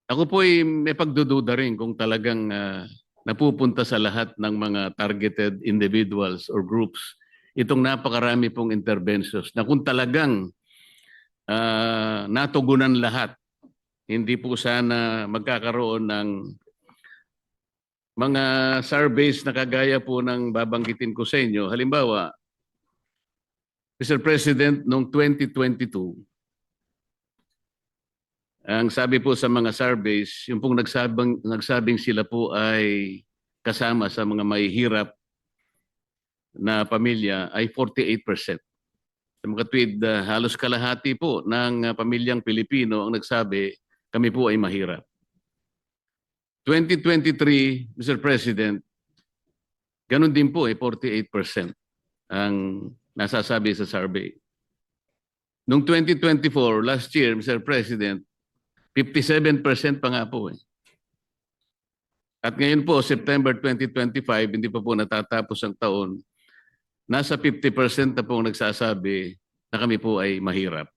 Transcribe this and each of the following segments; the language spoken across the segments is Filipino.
Ako po ay may pagdududa rin kung talagang napupunta sa lahat ng mga targeted individuals or groups itong napakarami pong interventions na kung talagang natugunan lahat, hindi po sana magkakaroon ng mga surveys na kagaya po ng babanggitin ko sa inyo. Halimbawa, Mr. President, noong 2022, ang sabi po sa mga surveys, yung pong nagsabing sila po ay kasama sa mga mahihirap na pamilya ay 48%. Sa mga tweet, halos kalahati po ng pamilyang Pilipino ang nagsabi, kami po ay mahirap. 2023, Mr. President, ganun din po 48% ang nasasabi sa survey. Noong 2024, last year, Mr. President, 57% pa nga po eh. At ngayon po, September 2025, hindi pa po natatapos ang taon, nasa 50% na po nagsasabi na kami po ay mahirap.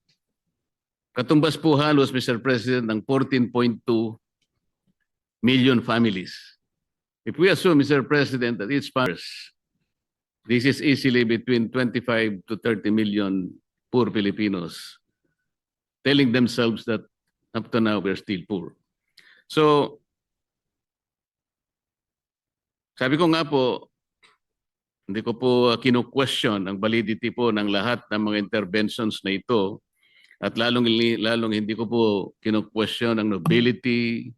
Katumbas po halos, Mr. President, ng 14.2 million families. If we assume, Mr. President, that each family, this is easily between 25 to 30 million poor Filipinos telling themselves that up to now we're still poor. So, sabi ko nga po, hindi ko po kinu-question ang validity po ng lahat ng mga interventions na ito at lalong hindi ko po kinu-question ang nobility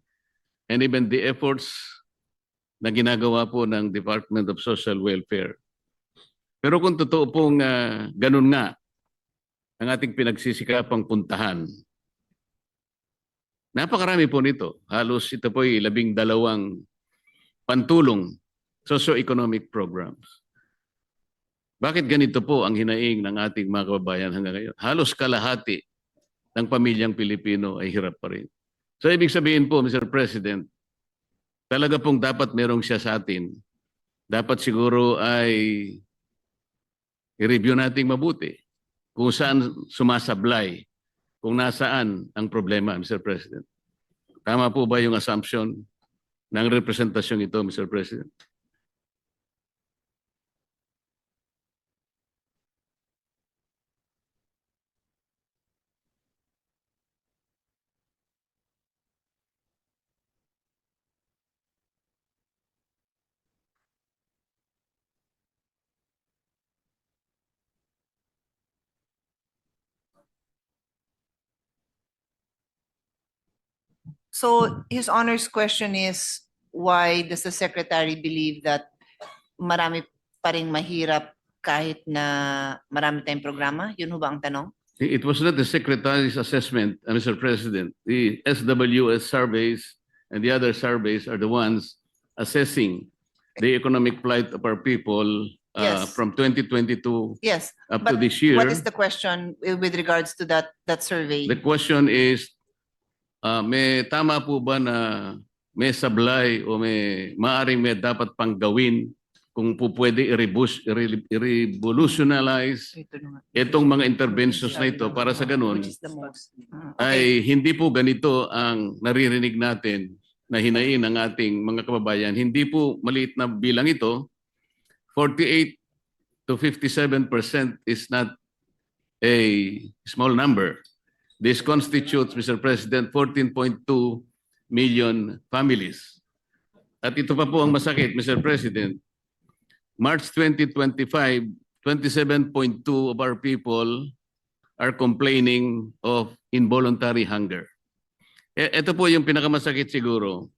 and even the efforts na ginagawa po ng Department of Social Welfare. Pero kung totoo pong ganun nga ang ating pinagsisikapang puntahan, napakarami po nito. Halos ito po ay 12 pantulong socio-economic programs. Bakit ganito po ang hinaing ng ating mga kababayan hanggang ngayon? Halos kalahati ng pamilyang Pilipino ay hirap pa rin. So ibig sabihin po, Mr. President, talaga pong dapat merong siya sa atin. Dapat siguro ay i-review nating mabuti kung saan sumasablay, kung nasaan ang problema, Mr. President. Tama po ba yung assumption ng representasyong ito, Mr. President? So His Honor's question is, why does the Secretary believe that marami pa ring mahirap kahit na marami tayong programa? Yun ho ba ang tanong? It was not the Secretary's assessment, Mr. President. The SWS surveys and the other surveys are the ones assessing the economic plight of our people Yes. from 2022 Yes, up to but this year. what is the question with regards to that survey? The question is, may tama po ba na may sablay o maaring may dapat pang gawin kung po pwede i-revolutionize Ito na nga. itong mga interventions na ito para sa ganun Which is the most? ay hindi po ganito ang naririnig natin na hinain ng ating mga kababayan. Hindi po maliit na bilang ito. 48 to 57% is not a small number. This constitutes, Mr. President, 14.2 million families. At ito pa po ang masakit, Mr. President. March 2025, 27.2 of our people are complaining of involuntary hunger. Ito po yung pinakamasakit siguro.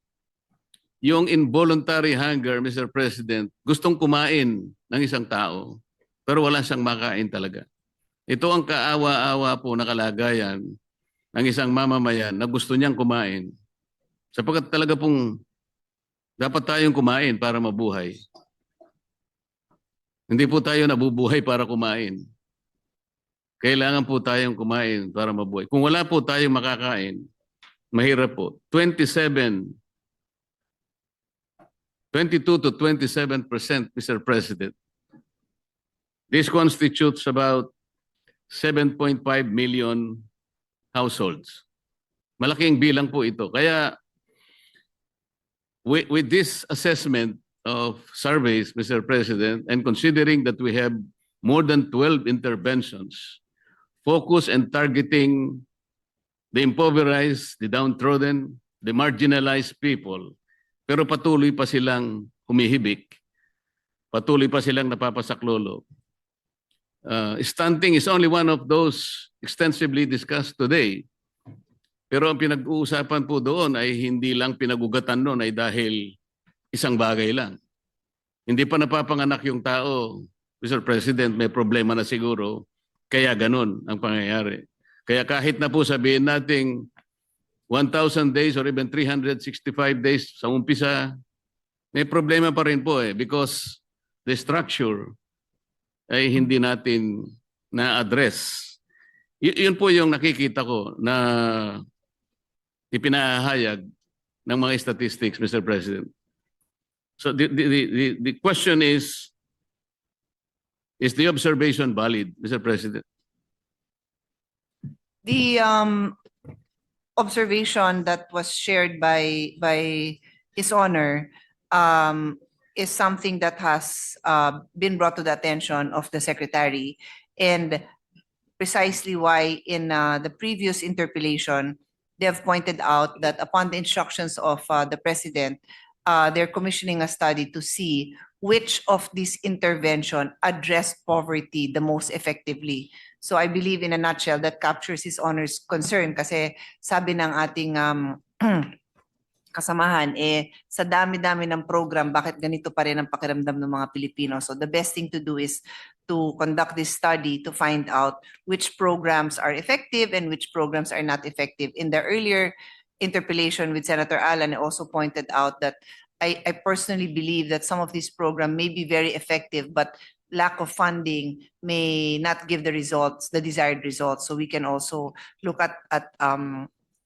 Yung involuntary hunger, Mr. President, gustong kumain ng isang tao, pero wala siyang makain talaga. Ito ang kaawa-awa po na kalagayan ng isang mamamayan na gusto niyang kumain. Sapagkat talaga pong dapat tayong kumain para mabuhay. Hindi po tayo nabubuhay para kumain. Kailangan po tayong kumain para mabuhay. Kung wala po tayong makakain, mahirap po. 22 to 27%, Mr. President. This constitutes about 7.5 million households. Malaking bilang po ito. Kaya with this assessment of surveys, Mr. President, and considering that we have more than 12 interventions, focus and targeting the impoverished, the downtrodden, the marginalized people, pero patuloy pa silang humihibik, patuloy pa silang napapasaklolo. Stunting is only one of those extensively discussed today. Pero ang pinag-uusapan po doon ay hindi lang pinagugatan doon ay dahil isang bagay lang. Hindi pa napapanganak yung tao, Mr. President, may problema na siguro, kaya ganun ang pangyayari. Kaya kahit na po sabihin nating 1,000 days or even 365 days sa umpisa, may problema pa rin po because the structure ay hindi natin na-address. Yun po yung nakikita ko na ipinahayag ng mga statistics, Mr. President. So the question is the observation valid, Mr. President? The observation that was shared by His Honor is something that has been brought to the attention of the Secretary, and precisely why in the previous interpellation, they have pointed out that upon the instructions of the President, they're commissioning a study to see which of these intervention address poverty the most effectively. So I believe in a nutshell that captures His Honor's concern kasi sabi ng ating kasamahan, sa dami-dami ng program, bakit ganito pa rin ang pakiramdam ng mga Pilipino? So the best thing to do is to conduct this study to find out which programs are effective and which programs are not effective. In the earlier interpellation with Senator Alan, I also pointed out that I personally believe that some of these programs may be very effective, but lack of funding may not give the results, the desired results. So we can also look at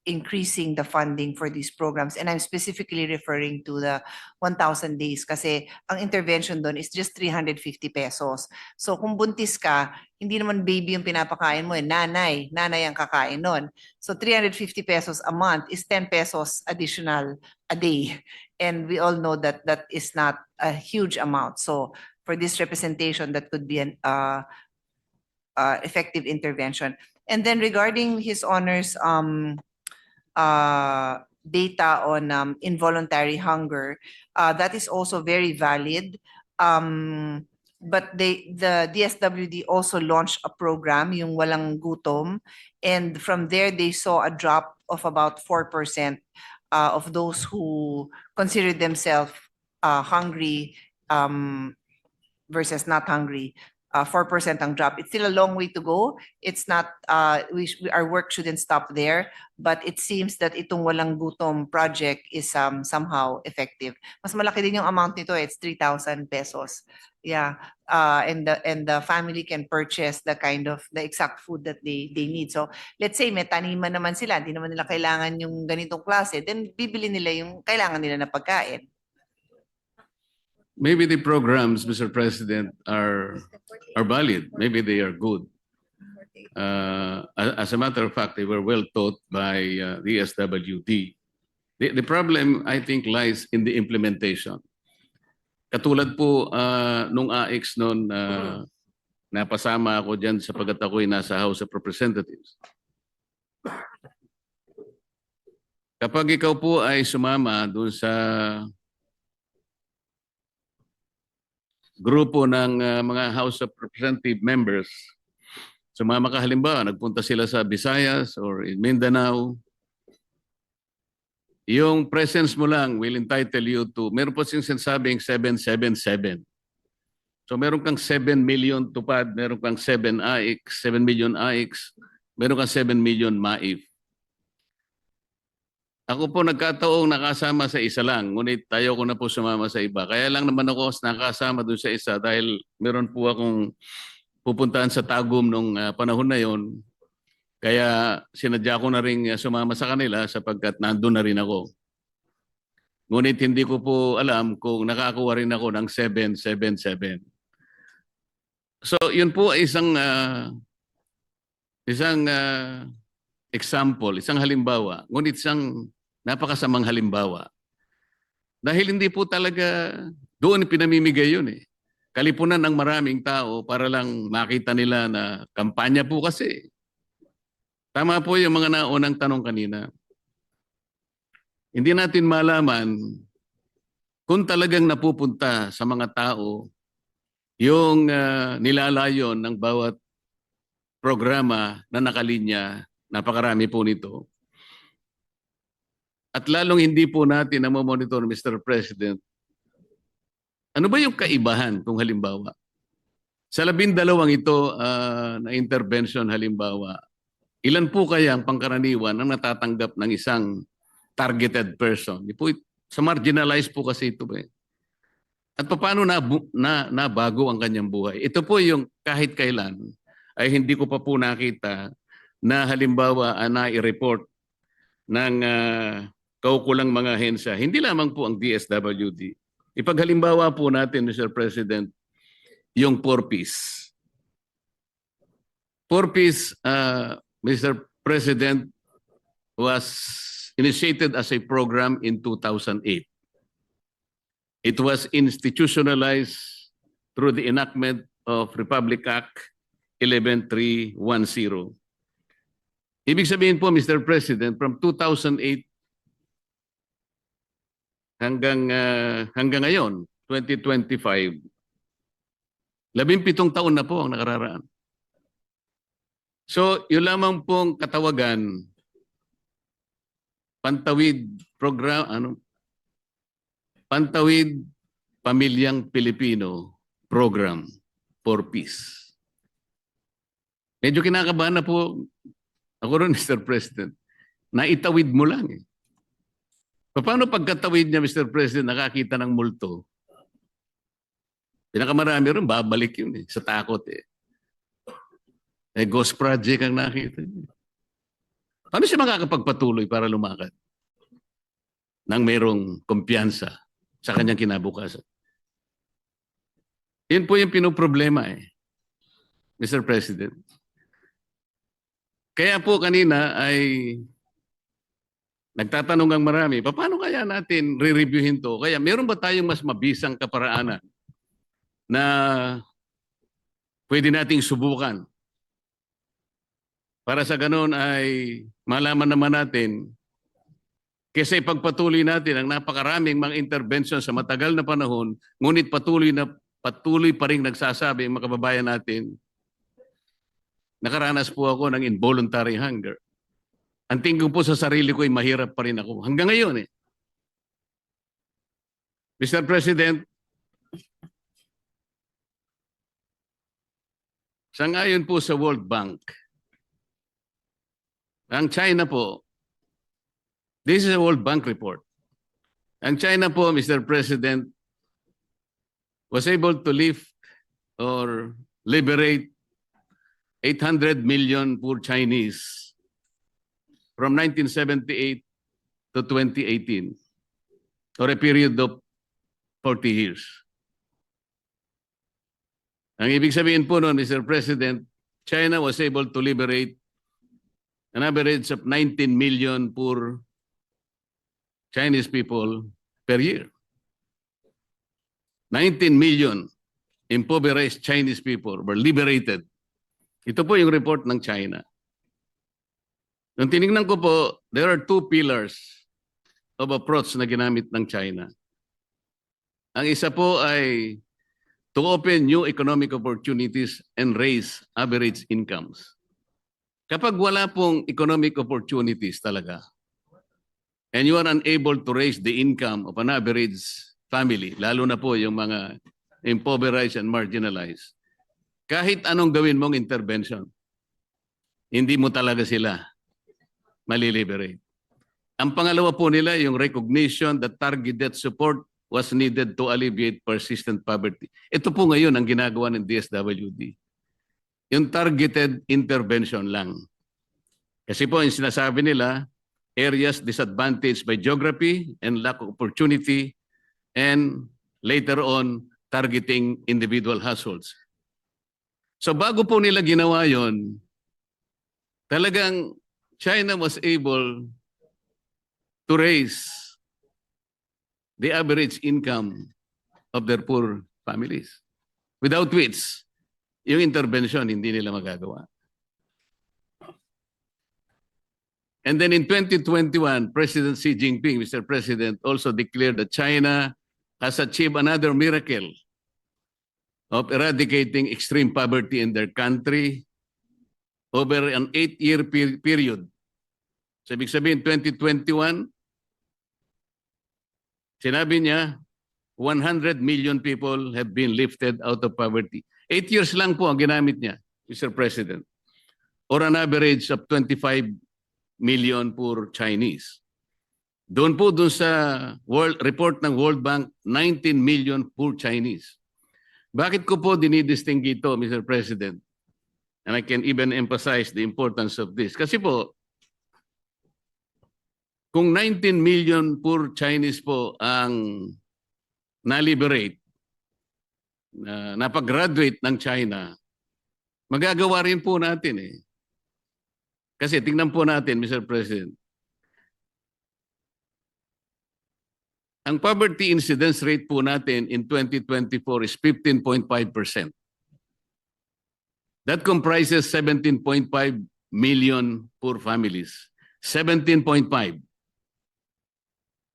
increasing the funding for these programs. And I'm specifically referring to the 1,000 days kasi ang intervention doon is just 350 pesos. So kung buntis ka, hindi naman baby yung pinapakain mo, nanay ang kakain nun. So 350 pesos a month is 10 pesos additional a day. And we all know that that is not a huge amount. So for this representation, that could be an effective intervention. And then regarding His Honor's data on involuntary hunger, that is also very valid. But the DSWD also launched a program, yung Walang Gutom, and from there they saw a drop of about 4% of those who consider themselves hungry versus not hungry. 4% ang drop. It's still a long way to go. It's not, our work shouldn't stop there, but it seems that itong Walang Gutom project is somehow effective. Mas malaki din yung amount nito, it's 3,000 pesos. Yeah, and the family can purchase the exact food that they need. So let's say may taniman naman sila, hindi naman nila kailangan yung ganitong klase, then bibili nila yung kailangan nila na pagkain. Maybe the programs, Mr. President, are valid. Maybe they are good. As a matter of fact, they were well taught by the SWD. The problem, I think, lies in the implementation. Katulad po nung AX noon, napasama ako dyan sapagat ako'y nasa House of Representatives. Kapag ikaw po ay sumama doon sa grupo ng mga House of Representative members, sumama ka halimbawa, nagpunta sila sa Visayas or in Mindanao, yung presence mo lang will entitle you to, meron po siyang sinasabing 777. So meron kang 7 million tupad, meron kang 7 million AIX, meron kang 7 million MAIF. Ako po nagkataong nakasama sa isa lang, ngunit tayo ko na po sumama sa iba. Kaya lang naman ako nakasama doon sa isa dahil meron po akong pupuntahan sa Tagum nung panahon na yon. Kaya sinadya ko na rin sumama sa kanila sapagkat nandun na rin ako. Ngunit hindi ko po alam kung nakakuha rin ako ng 777. So yun po ay isang example, isang halimbawa. Ngunit isang napakasamang halimbawa Dahil hindi po talaga doon pinamimigay yun eh. Kalipunan ng maraming tao para lang makita nila na kampanya po kasi. Tama po yung mga naunang tanong kanina. Hindi natin malaman kung talagang napupunta sa mga tao yung nilalayon ng bawat programa na nakalinya, napakarami po nito. At lalong hindi po natin na monitor, Mr. President, ano ba yung kaibahan kung halimbawa? Sa 12 ito na intervention halimbawa, ilan po kaya ang pangkaraniwan ang natatanggap ng isang targeted person? Sa marginalized po kasi ito eh. At paano nabago ang kanyang buhay? Ito po yung kahit kailan ay hindi ko pa po nakita na halimbawa na-report ng kaukulang mga hensya. Hindi lamang po ang DSWD. Ipaghalimbawa po natin, Mr. President, yung 4Ps. 4Ps, Mr. President, was initiated as a program in 2008. It was institutionalized through the enactment of Republic Act 11310. Ibig sabihin po, Mr. President, from 2008 hanggang ngayon, 2025, 17 taon na po ang nakararaan. So, yun lamang pong katawagan, Pantawid program, Pantawid Pamilyang Pilipino Program for Peace. Medyo kinakabahan na po ako rin, Mr. President. Naitawid mo lang eh. Paano pagkatawid niya, Mr. President, nakakita ng multo? Pinakamarami rin, babalik yun eh, sa takot eh. Ghost project ang nakita niya. Paano siya makakapagpatuloy para lumakad? Nang mayroong kumpiyansa sa kanyang kinabukasan. Yan po yung pinoproblema eh, Mr. President. Kaya po kanina ay nagtatanong ang marami, paano kaya natin re-reviewin to? Kaya meron ba tayong mas mabisang kaparaanan na pwede nating subukan? Para sa ganun ay malaman naman natin kasi ipagpatuloy natin ang napakaraming mga intervention sa matagal na panahon, ngunit patuloy pa rin nagsasabi ang mga kababayan natin, nakaranas po ako ng involuntary hunger. Ang tingin po sa sarili ko ay mahirap pa rin ako. Hanggang ngayon eh. Mr. President, sangayon po sa World Bank, ang China po, this is a World Bank report. Ang China po, Mr. President, was able to lift or liberate 800 million poor Chinese from 1978 to 2018, or a period of 40 years. Ang ibig sabihin po noon, Mr. President, China was able to liberate an average of 19 million poor Chinese people per year. 19 million impoverished Chinese people were liberated. Ito po yung report ng China. Nung tinignan ko po, there are two pillars of approach na ginamit ng China. Ang isa po ay to open new economic opportunities and raise average incomes. Kapag wala pong economic opportunities talaga, and you are unable to raise the income of an average family, lalo na po yung mga impoverished and marginalized, kahit anong gawin mong intervention, hindi mo talaga sila maliliberate. Ang pangalawa po nila, yung recognition that targeted support was needed to alleviate persistent poverty. Ito po ngayon ang ginagawa ng DSWD. Yung targeted intervention lang. Kasi po yung sinasabi nila, areas disadvantaged by geography and lack of opportunity, and later on, targeting individual households. So bago po nila ginawa yon, talagang China was able to raise the average income of their poor families. Without which, yung intervention hindi nila magagawa. And then in 2021, President Xi Jinping, Mr. President, also declared that China has achieved another miracle of eradicating extreme poverty in their country over an 8-year period. So ibig sabihin, 2021, sinabi niya, 100 million people have been lifted out of poverty. 8 years lang po ang ginamit niya, Mr. President, or an average of 25 million poor Chinese. Doon sa report ng World Bank, 19 million poor Chinese. Bakit ko po dinidistingue ito, Mr. President? And I can even emphasize the importance of this. Kasi po, kung 19 million poor Chinese po ang na-liberate, napag-graduate ng China, magagawa rin po natin eh. Kasi tingnan po natin, Mr. President, ang poverty incidence rate po natin in 2024 is 15.5%. That comprises 17.5 million poor families. 17.5.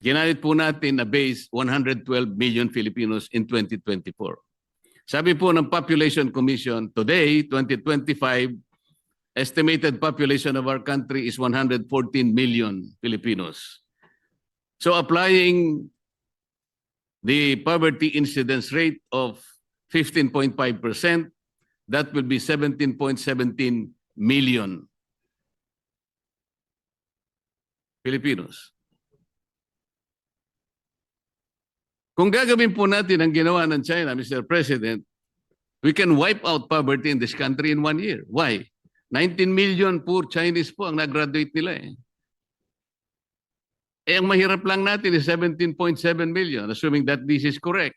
Ginamit po natin na base 112 million Filipinos in 2024. Sabi po ng Population Commission, today, 2025, estimated population of our country is 114 million Filipinos. So applying the poverty incidence rate of 15.5%, that will be 17.17 million Filipinos. Kung gagawin po natin ang ginawa ng China, Mr. President, we can wipe out poverty in this country in 1 year. Why? 19 million poor Chinese po ang nag-graduate nila eh. Eh, ang mahirap lang natin is 17.7 million, assuming that this is correct.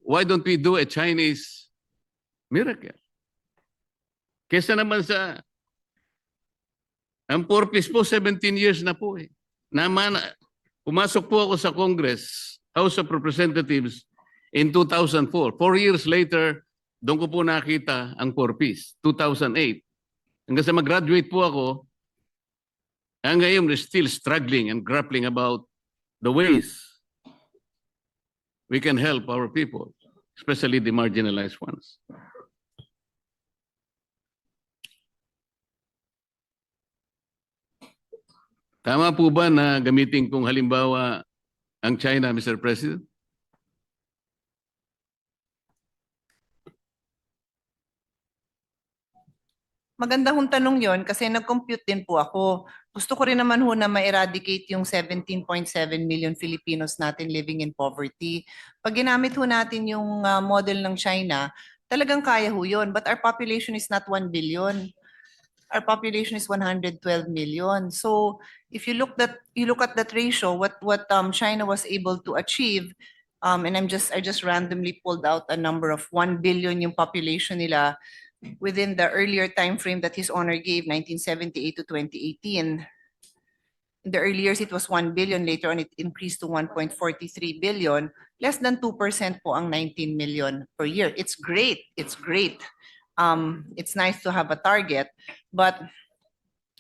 Why don't we do a Chinese miracle? Kesa naman sa, ang purpose po, 17 years na po eh. Pumasok po ako sa Congress, House of Representatives in 2004. 4 years later, doon ko po nakita ang purpose, 2008. Hanggang sa mag-graduate po ako, hanggang ngayon we're still struggling and grappling about the ways we can help our people, especially the marginalized ones. Tama po ba na gamitin kong halimbawa ang China, Mr. President? Maganda hong tanong yon kasi nag-compute din po ako. Gusto ko rin naman ho na ma-eradicate yung 17.7 million Filipinos natin living in poverty. Pag ginamit ho natin yung model ng China, talagang kaya ho yun. But our population is not 1 billion. Our population is 112 million. So if you look at that ratio, what China was able to achieve, and I just randomly pulled out a number of 1 billion yung population nila within the earlier time frame that His Honor gave, 1978 to 2018. In the early years, it was 1 billion. Later on, it increased to 1.43 billion. Less than 2% po ang 19 million per year. It's great. It's great. It's nice to have a target, but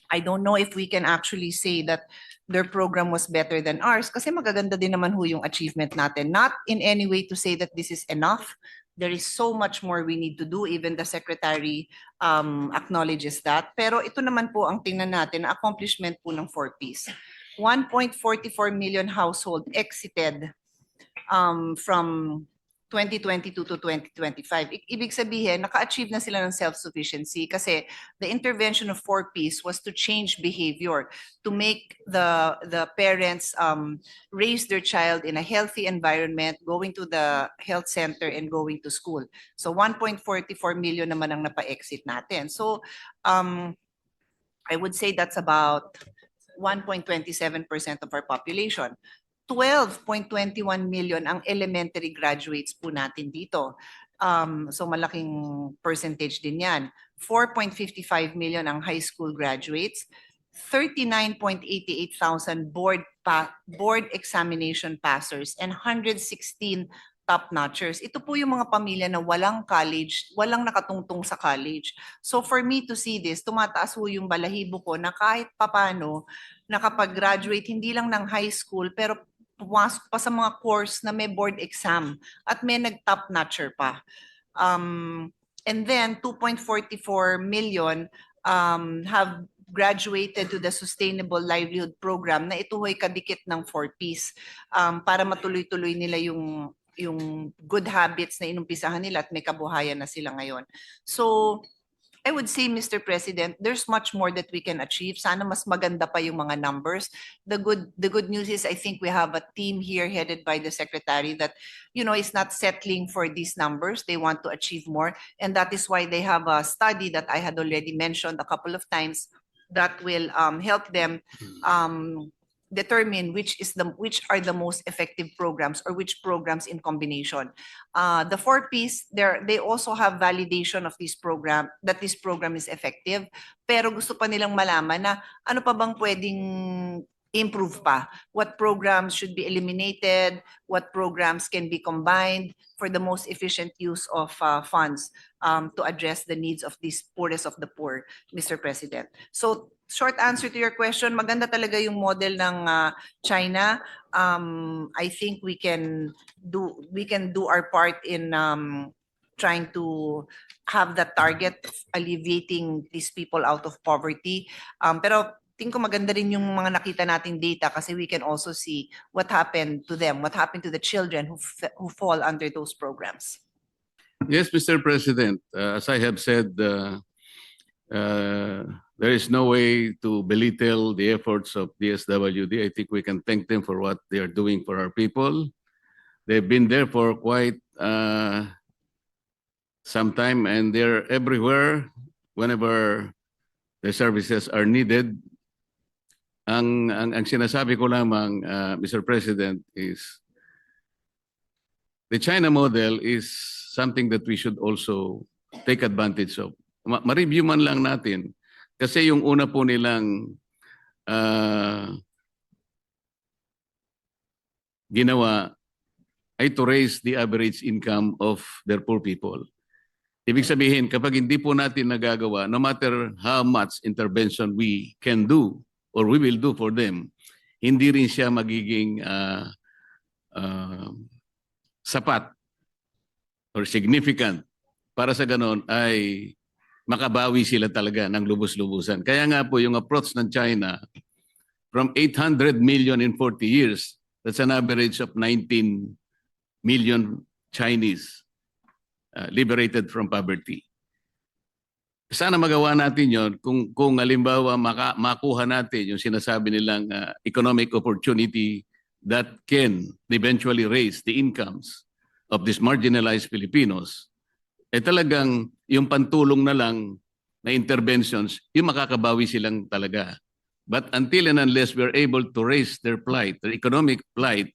I don't know if we can actually say that their program was better than ours kasi magaganda din naman ho yung achievement natin. Not in any way to say that this is enough. There is so much more we need to do. Even the Secretary acknowledges that. Pero ito naman po ang tingnan natin, accomplishment po ng 4Ps. 1.44 million household exited from 2022 to 2025. Ibig sabihin, naka-achieve na sila ng self-sufficiency kasi the intervention of 4Ps was to change behavior, to make the parents raise their child in a healthy environment, going to the health center and going to school. So 1.44 million naman ang napa-exit natin. So I would say that's about 1.27% of our population. 12.21 million ang elementary graduates po natin dito. So malaking percentage din yan. 4.55 million ang high school graduates. 39,88,000 board examination passers and 116 top-notchers. Ito po yung mga pamilya na walang college, walang nakatungtong sa college. So for me to see this, tumataas po yung balahibo ko na kahit papano nakapag-graduate hindi lang ng high school pero pumasok pa sa mga course na may board exam at may nag-top-notcher pa. And then 2.44 million have graduated to the Sustainable Livelihood Program na ito ay kadikit ng 4Ps para matuloy-tuloy nila yung good habits na inumpisahan nila at may kabuhayan na sila ngayon. So I would say, Mr. President, there's much more that we can achieve. Sana mas maganda pa yung mga numbers. The good news is I think we have a team here headed by the Secretary that, is not settling for these numbers. They want to achieve more. And that is why they have a study that I had already mentioned a couple of times that will help them determine which are the most effective programs or which programs in combination. The 4Ps, they also have validation of this program, that this program is effective, pero gusto pa nilang malaman na ano pa bang pwedeng improve pa. What programs should be eliminated, what programs can be combined for the most efficient use of funds to address the needs of these poorest of the poor, Mr. President. So, short answer to your question, maganda talaga yung model ng China. I think we can do our part in trying to have the target of alleviating these people out of poverty. Pero tingin ko maganda rin yung mga nakita nating data kasi we can also see what happened to them, what happened to the children who fall under those programs. Yes, Mr. President, as I have said, there is no way to belittle the efforts of DSWD. I think we can thank them for what they are doing for our people. They've been there for quite some time and they're everywhere whenever the services are needed. Ang sinasabi ko lamang, Mr. President, is the China model is something that we should also take advantage of. Ma-review man lang natin. Kasi yung una po nilang ginawa ay to raise the average income of their poor people. Ibig sabihin, kapag hindi po natin nagagawa, no matter how much intervention we can do or we will do for them, hindi rin siya magiging sapat or significant para sa ganon ay makabawi sila talaga ng lubos-lubusan. Kaya nga po yung approach ng China from 800 million in 40 years, that's an average of 19 million Chinese liberated from poverty. Sana magawa natin yon kung halimbawa makuha natin yung sinasabi nilang economic opportunity that can eventually raise the incomes of these marginalized Filipinos, talagang yung pantulong na lang na interventions, yung makakabawi silang talaga. But until and unless we're able to raise their plight, their economic plight,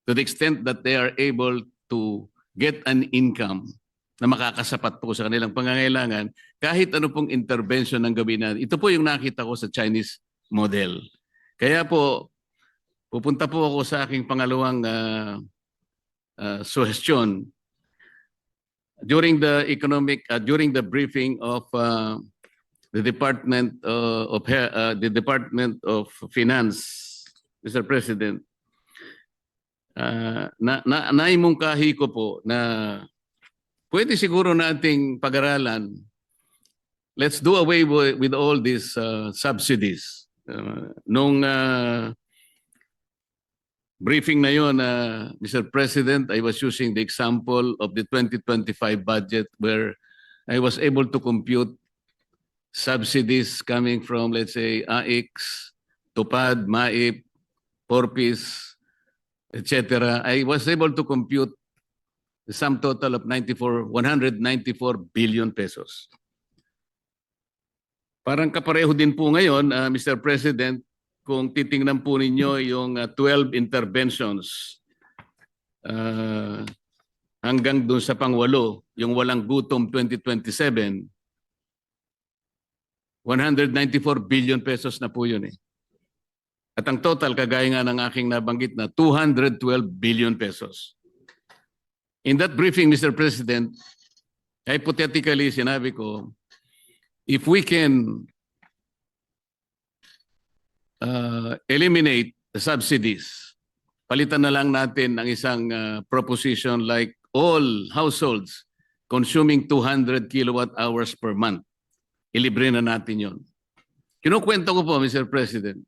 to the extent that they are able to get an income na makakasapat po sa kanilang pangangailangan, kahit ano pong intervention ng gawin natin. Ito po yung nakita ko sa Chinese model. Kaya po, pupunta po ako sa aking pangalawang suggestion. During the briefing of the Department of Finance, Mr. President, naimungkahi ko po na pwede siguro nating pag-aralan. Let's do away with all these subsidies. Nung briefing na yun, Mr. President, I was using the example of the 2025 budget where I was able to compute subsidies coming from, let's say, AIX, TUPAD, MAIP, PORPIS, etc. I was able to compute the sum total of 194 billion pesos. Parang kapareho din po ngayon, Mr. President, kung titingnan po ninyo yung 12 interventions hanggang dun sa pang-8, yung walang gutom 2027, 194 billion pesos na po yun eh. At ang total, kagaya nga ng aking nabanggit na 212 billion pesos. In that briefing, Mr. President, hypothetically, sinabi ko, if we can eliminate the subsidies, palitan na lang natin ang isang proposition like all households consuming 200 kilowatt hours per month. Ilibre na natin yon. Kinukwento ko po, Mr. President,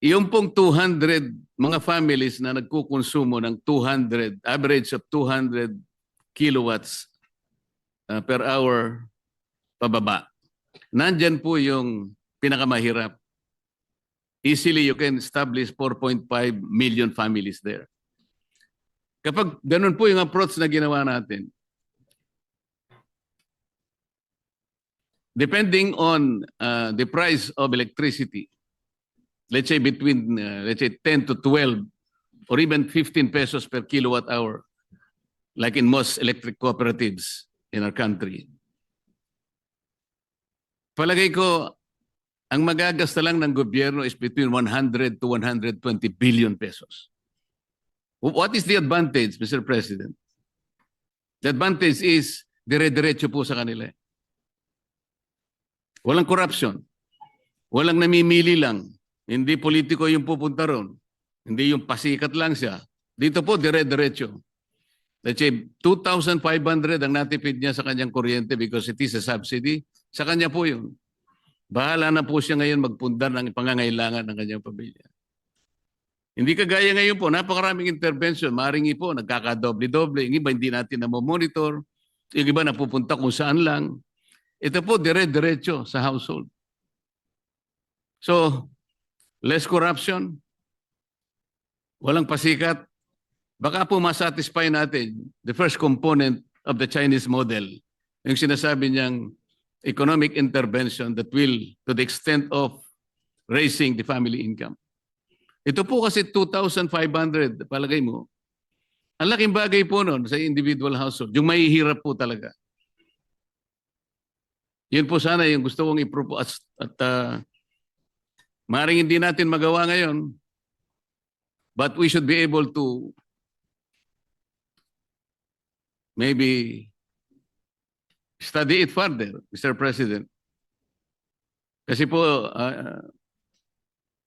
yung pong 200 mga families na nagkukonsumo ng 200, average of 200 kilowatts per hour pababa. Nandyan po yung pinakamahirap. Easily you can establish 4.5 million families there. Kapag ganun po yung approach na ginawa natin, depending on the price of electricity, let's say between let's say 10 to 12 or even 15 pesos per kilowatt hour, like in most electric cooperatives in our country. Palagay ko, ang magagasta lang ng gobyerno is between 100 to 120 billion pesos. What is the advantage, Mr. President? The advantage is dire-diretso po sa kanila. Walang corruption. Walang namimili lang. Hindi politiko yung pupunta ron. Hindi yung pasikat lang siya. Dito po, dire-diretso. Let's say, 2,500 ang natipid niya sa kanyang kuryente because it is a subsidy. Sa kanya po yun. Bahala na po siya ngayon magpundar ng pangangailangan ng kanyang pamilya. Hindi kagaya ngayon po, napakaraming intervention. Maring po, nagkakadoble-doble. Yung iba hindi natin na-monitor. Yung iba napupunta kung saan lang. Ito po, dire-diretso sa household. So, less corruption, walang pasikat. Baka po masatisfy natin the first component of the Chinese model, yung sinasabi niyang economic intervention that will, to the extent of raising the family income. Ito po kasi 2,500, palagay mo. Ang laking bagay po nun sa individual household, yung mahihirap po talaga. Yun po sana yung gusto kong i-propose at maaaring hindi natin magawa ngayon, but we should be able to maybe study it further, Mr. President. Kasi po,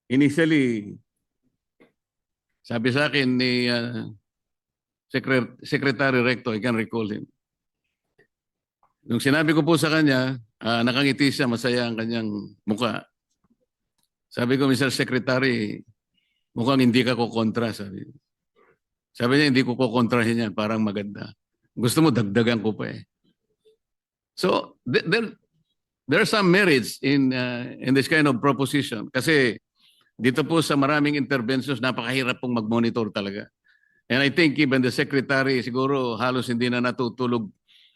initially, sabi sa akin ni Secretary Recto, I can recall him. Nung sinabi ko po sa kanya, nakangiti siya, masaya ang kanyang mukha. Sabi ko, Mr. Secretary, mukhang hindi ka kukontra, sabi. Sabi niya, hindi ko kukontrahin yan, parang maganda. Gusto mo, dagdagan ko pa eh. So, there are some merits in this kind of proposition. Kasi dito po sa maraming interventions, napakahirap pong mag-monitor talaga. And I think even the Secretary, siguro halos hindi na natutulog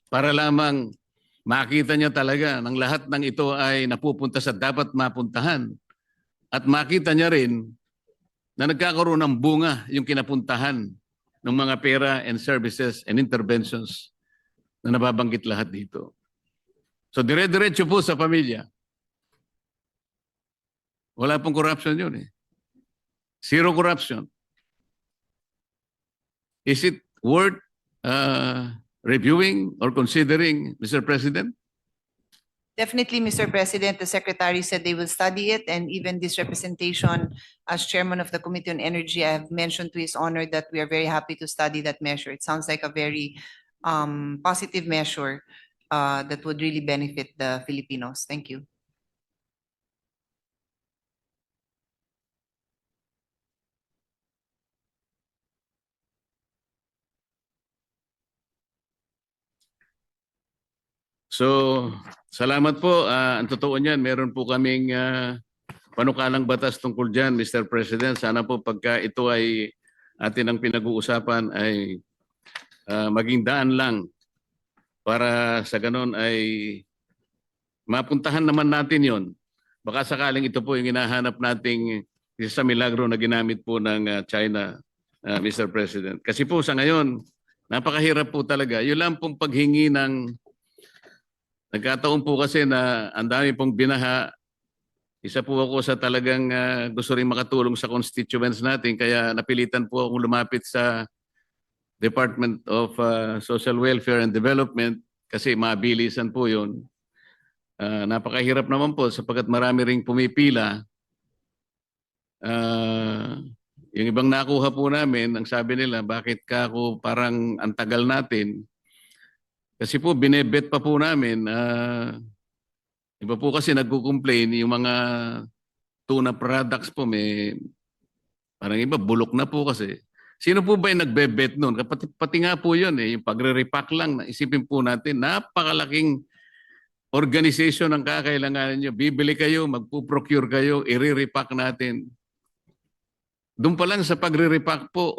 para lamang makita niya talaga ng lahat ng ito ay napupunta sa dapat mapuntahan. At makita niya rin na nagkakaroon ng bunga yung kinapuntahan ng mga pera and services and interventions na nababanggit lahat dito. So dire-diretso po sa pamilya. Wala pong corruption yun eh. Zero corruption. Is it worth reviewing or considering, Mr. President? Definitely, Mr. President, the Secretary said they will study it, and even this representation as Chairman of the Committee on Energy, I have mentioned to His Honor that we are very happy to study that measure. It sounds like a very positive measure that would really benefit the Filipinos. Thank you. So, salamat po. Ang totoo niyan, meron po kaming panukalang batas tungkol dyan, Mr. President. Sana po pagka ito ay atin ang pinag-uusapan ay maging daan lang para sa ganon ay mapuntahan naman natin yon. Baka sakaling ito po yung hinahanap nating isa sa milagro na ginamit po ng China, Mr. President. Kasi po sa ngayon, napakahirap po talaga. Yun lang pong paghingi ng Nagkataon po kasi na ang dami pong binaha. Isa po ako sa talagang gusto rin makatulong sa constituents natin, kaya napilitan po akong lumapit sa Department of Social Welfare and Development kasi mabilisan po yun. Napakahirap naman po sapagkat marami ring pumipila. Yung ibang nakuha po namin, ang sabi nila, bakit ka ako parang ang tagal natin? Kasi po binebet pa po namin. Iba po kasi nagko-complain yung mga tuna products po, may parang iba bulok na po kasi. Sino po ba yung nagbe-bet noon? Pati nga po yun yung pagre-repack lang. Isipin po natin, napakalaking organization ang kakailanganin nyo. Bibili kayo, magpo-procure kayo, i-repack natin. Doon pa lang sa pagre-repack po,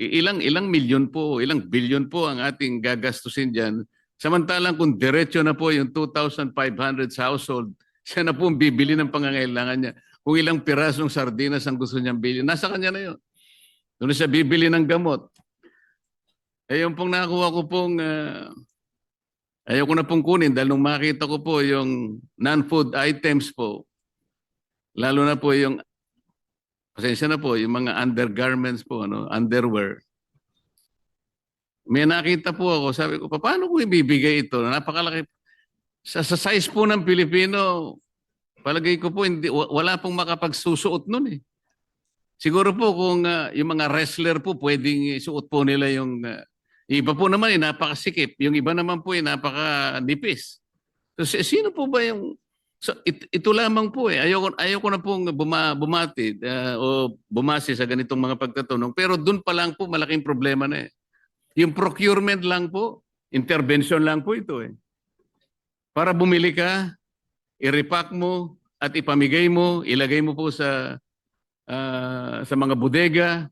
ilang milyon po, ilang bilyon po ang ating gagastusin dyan. Samantalang kung diretso na po yung 2,500 sa household, siya na po ang bibili ng pangangailangan niya. Kung ilang pirasong sardinas ang gusto niyang bilhin, nasa kanya na yun. Doon siya bibili ng gamot. Yung pong nakuha ko pong, ayaw ko na pong kunin dahil nung makita ko po yung non-food items po, lalo na po yung, pasensya na po, yung mga undergarments po, underwear. May nakita po ako, sabi ko, paano ko ibibigay ito? Napakalaki. Sa size po ng Pilipino, palagay ko po, wala pong makapagsusuot nun eh. Siguro po kung yung mga wrestler po, pwedeng isuot po nila yung, iba po naman napakasikip. Yung iba naman po napakanipis. So sino po ba yung, so ito lamang po ayaw ko na pong bumati o bumase sa ganitong mga pagtatanong. Pero doon pa lang po malaking problema na eh. Yung procurement lang po, intervention lang po ito eh. Para bumili ka, i-repack mo at ipamigay mo, ilagay mo po sa mga bodega.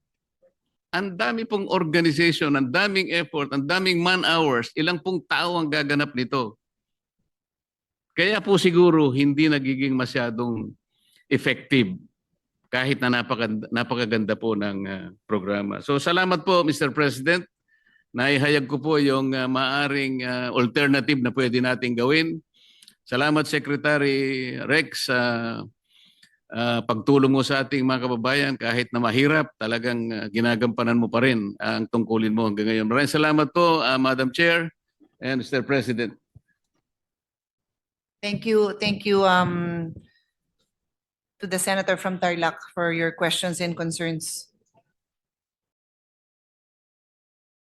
Ang dami pong organization, ang daming effort, ang daming man hours, ilang pong tao ang gaganap nito. Kaya po siguro hindi nagiging masyadong effective kahit na napakaganda po ng programa. So salamat po Mr. President. Naihayag ko po yung maaring alternative na pwede nating gawin. Salamat Secretary Rex sa pagtulong mo sa ating mga kababayan kahit na mahirap, talagang ginagampanan mo pa rin ang tungkulin mo hanggang ngayon. Maraming salamat po, Madam Chair and Mr. President. Thank you to the Senator from Tarlac for your questions and concerns.